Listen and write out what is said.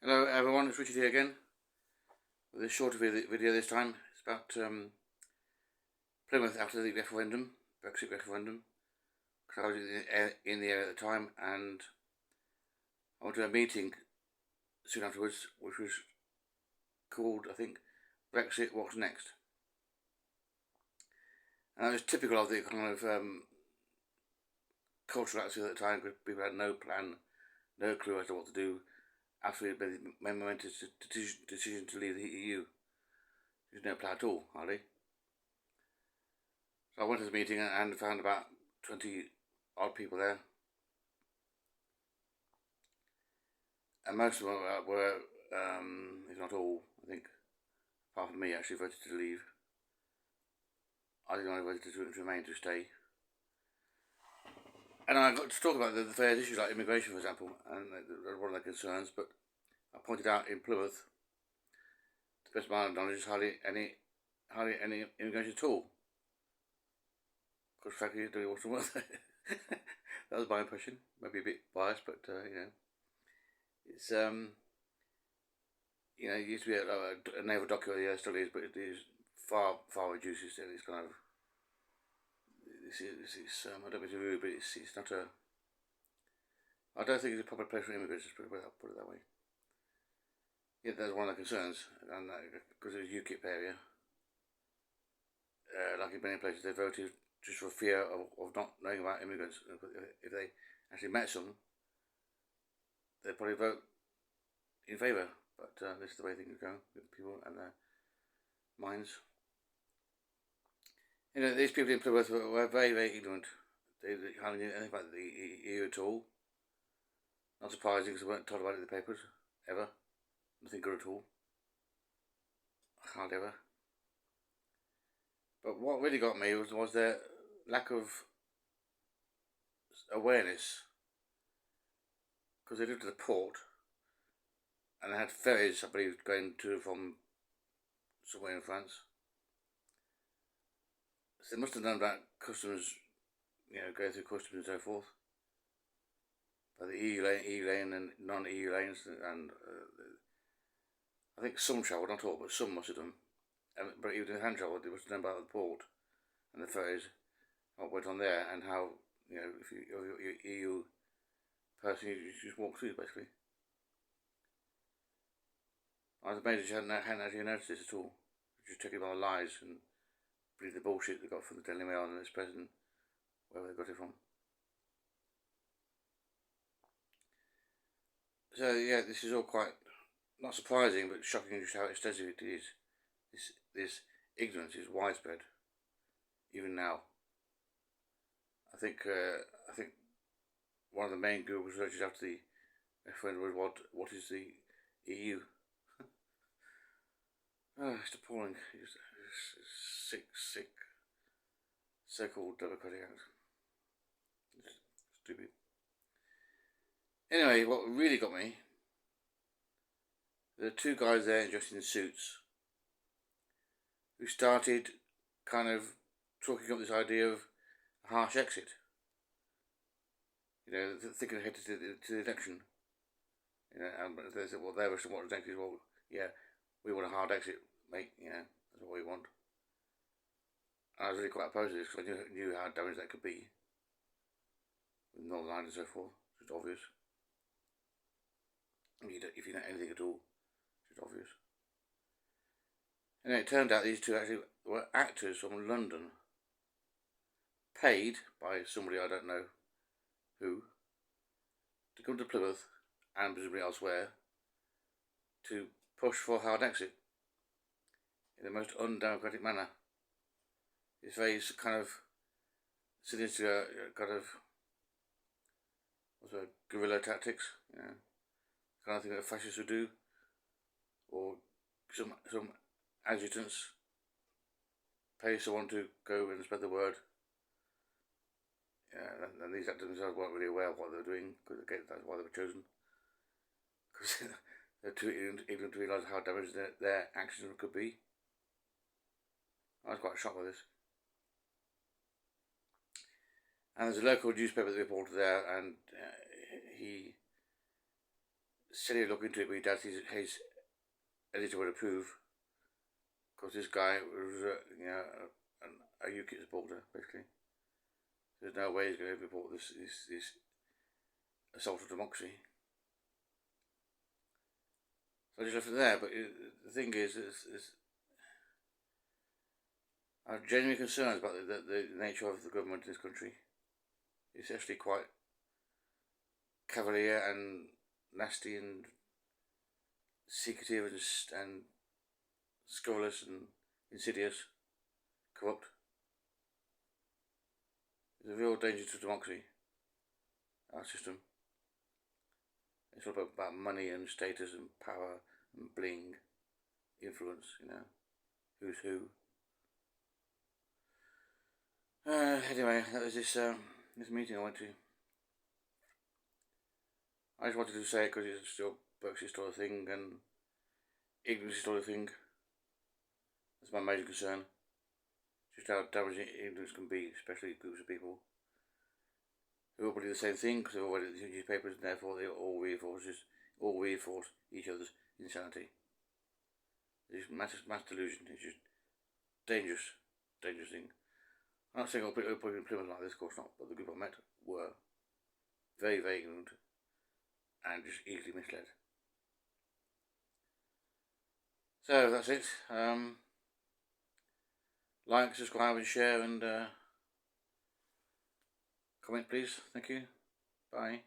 Hello everyone, it's Richard here again with a shorter video this time. It's about Plymouth after the referendum, Brexit referendum, because I was in the area at the time, and I went to a meeting soon afterwards which was called, I think, Brexit What's Next. And that was typical of the kind of cultural attitude at the time, because people had no plan, no clue as to what to do after it made the momentous decision to leave the EU. There's no plan at all, hardly. So I went to the meeting and found about 20 odd people there, and most of them were if not all, I think, apart from me, actually voted to leave. I didn't know I voted to remain, to stay. And I got to talk about the various issues like immigration, for example, and one of their concerns. But I pointed out in Plymouth, to the best of my knowledge, there's hardly any immigration at all. Because frankly, it really wasn't worth it. That was my impression. Maybe a bit biased, but it's it used to be a naval dock where the still is, but it is far reduced. It's kind of I don't mean to be rude, but it's not a. I don't think it's a proper place for immigrants. I'll put it that way. Yeah, that's one of the concerns, and because it's a UKIP area, like in many places, they voted just for fear of not knowing about immigrants. If they actually met some, they'd probably vote in favour. But this is the way things go with people and their minds. These people in Plymouth were very ignorant. They hardly knew anything about the EU at all. Not surprising, because they weren't told about it in the papers, ever. Nothing good at all. Hardly ever. But what really got me was their lack of awareness, because they lived at the port, and they had ferries, I believe, going to and from somewhere in France. So they must have known about customs, going through customs and so forth. But the EU lane and non-EU lanes, and I think some travelled, not all, but some must have done. But even in hand travel, they must have known about the port and the ferries, what went on there, and how, if you're EU person, you just walk through, basically. I was amazed she hadn't actually noticed this at all. Just taking by lies and believe the bullshit they got from the Daily Mail and its president, wherever they got it from. So yeah, this is all quite not surprising, but shocking just how extensive it is. This ignorance is widespread, even now. I think one of the main Google searches after the referendum was what is the EU? It's appalling. It's sick, so-called democratic act. It's stupid. Anyway, what really got me, there are two guys there dressed in suits who started kind of talking up this idea of a harsh exit. Thinking ahead to the election. And they said, well, their version what next is, well, yeah, we want a hard exit, mate. That's what we want. And I was really quite opposed to this, because I knew how damaging that could be with Northern Ireland and so forth. It's obvious. If you know anything at all, it's obvious. And it turned out these two actually were actors from London, paid by somebody I don't know who, to come to Plymouth and presumably elsewhere to push for a hard exit in the most undemocratic manner. It's very kind of sinister, kind of guerrilla tactics, kind of thing that fascists would do, or some adjutants pay someone to go and spread the word. And these actors themselves weren't really aware of what they were doing, because again, that's why they were chosen. Because they're too ignorant to realise how damaging their actions could be. I was quite shocked by this. And there's a local newspaper that reported there, and he said he'd look into it, but he doubts his editor would approve, because this guy was, a UKIP supporter, basically. There's no way he's going to report this assault of democracy. So I just left it there, but the thing is I'm genuinely concerned about the nature of the government in this country. It's actually quite cavalier and nasty and secretive and scurrilous and insidious, corrupt. It's a real danger to democracy, our system. It's all about money and status and power and bling, influence, who's who. Anyway, that was this meeting I went to. I just wanted to say it because it's still Brexit sort of thing and ignorance sort of thing. That's my major concern. Just how damaging ignorance can be, especially groups of people who all believe the same thing because they've all read it in the newspapers, and therefore they all reinforce each other's insanity. It's just mass delusion. It's just dangerous thing. I'm not saying I'll put in Plymouth like this, of course not, but the group I met were very, very ignorant and just easily misled. So that's it. Like, subscribe and share and comment please. Thank you. Bye.